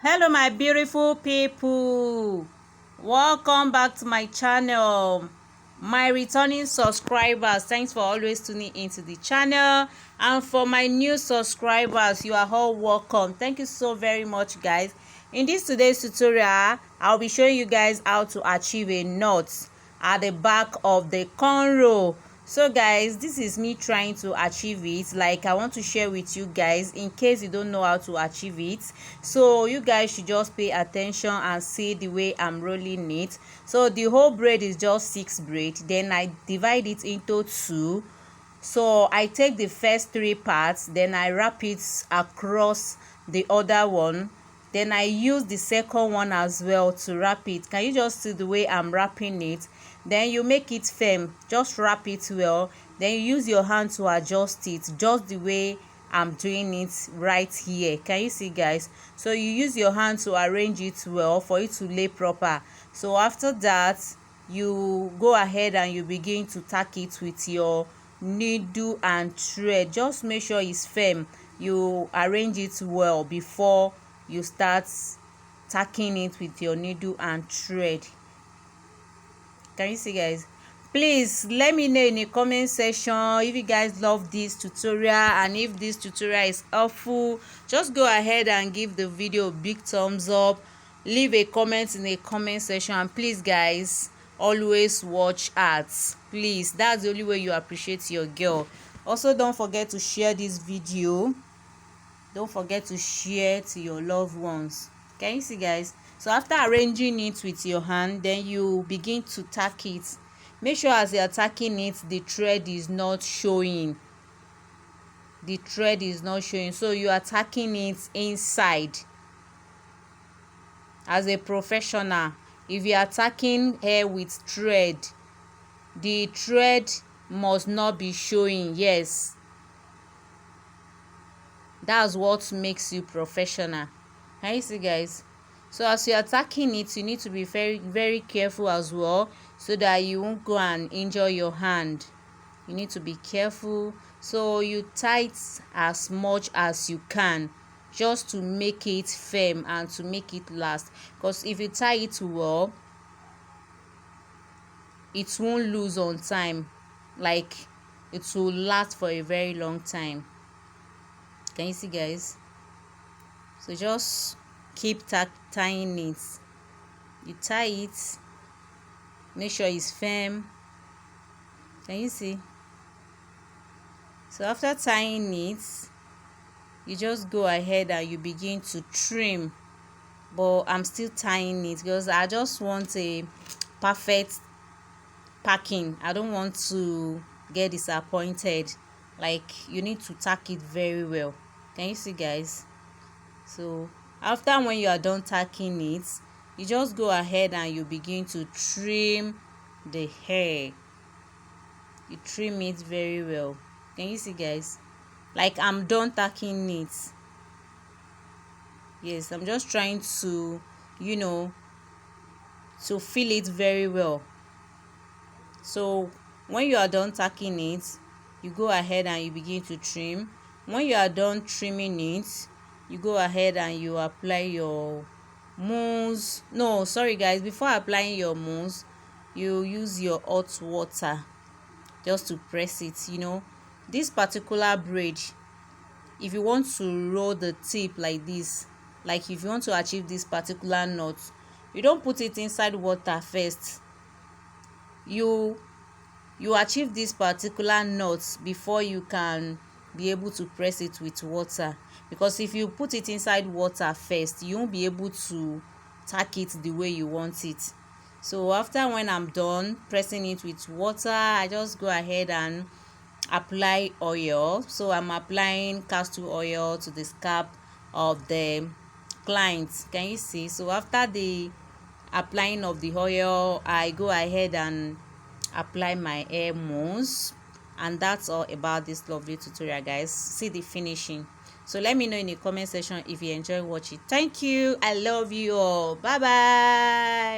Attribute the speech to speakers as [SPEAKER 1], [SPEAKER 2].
[SPEAKER 1] Hello my beautiful people, welcome back to my channel. My returning subscribers, thanks for always tuning into the channel, and for my new subscribers, you are all welcome. Thank you so very much, guys. In this today's tutorial, I'll be showing you guys how to achieve a knot at the back of the cornrow. So guys, this is me trying to achieve it. Like, I want to share with you guys in case you don't know how to achieve it, so you guys should just pay attention and see the way I'm rolling it. So the whole braid is just 6 braid, then I divide it into 2. So I take the first 3 parts, then I wrap it across the other one, then I use the second one as well to wrap it. Can you just see the way I'm wrapping it? Then you make it firm, just wrap it well, then you use your hand to adjust it just the way I'm doing it right here. Can you see, guys? So you use your hand to arrange it well for it to lay proper. So after that, you go ahead and you begin to tack it with your needle and thread. Just make sure it's firm. You arrange it well before you start tacking it with your needle and thread. Can you see, guys? Please let me know in the comment section if you guys love this tutorial, and if this tutorial is helpful, just go ahead and give the video a big thumbs up. Leave a comment in the comment section, and please guys, always watch ads. Please, that's the only way you appreciate your girl. Also, don't forget to share this video. Don't forget to share to your loved ones. Can you see, guys? So after arranging it with your hand, then you begin to tack it. Make sure as you are tacking it, the thread is not showing. The thread is not showing. So you are tacking it inside. As a professional, if you are tacking hair with thread, the thread must not be showing. Yes, that's what makes you professional. Can you see, guys? So as you are tacking it, you need to be very careful as well, so that you won't go and injure your hand. You need to be careful. So you tight as much as you can, just to make it firm and to make it last. Because if you tie it well, it won't lose on time. Like, it will last for a very long time. Can you see, guys? So just keep tying it. You tie it, make sure it's firm. Can you see? So after tying it, you just go ahead and you begin to trim. But I'm still tying it because I just want a perfect packing. I don't want to get disappointed. Like, you need to tack it very well. Can you see, guys? So after, when you are done tacking it, you just go ahead and you begin to trim the hair. You trim it very well. Can you see, guys? Like, I'm done tacking it. Yes, I'm just trying to, to feel it very well. So when you are done tacking it, you go ahead and you begin to trim. When you are done trimming it, you go ahead and you apply your mousse. No, sorry guys, before applying your mousse, you use your hot water just to press it. This particular braid, if you want to roll the tip like this, like if you want to achieve this particular knot, you don't put it inside water first. You achieve this particular knot before you can be able to press it with water, because if you put it inside water first, you won't be able to tack it the way you want it. So after, when I'm done pressing it with water, I just go ahead and apply oil. So I'm applying castor oil to the scalp of the client. Can you see? So after the applying of the oil, I go ahead and apply my hair mousse. And that's all about this lovely tutorial, guys. See the finishing. So let me know in the comment section if you enjoy watching. Thank you. I love you all. Bye bye.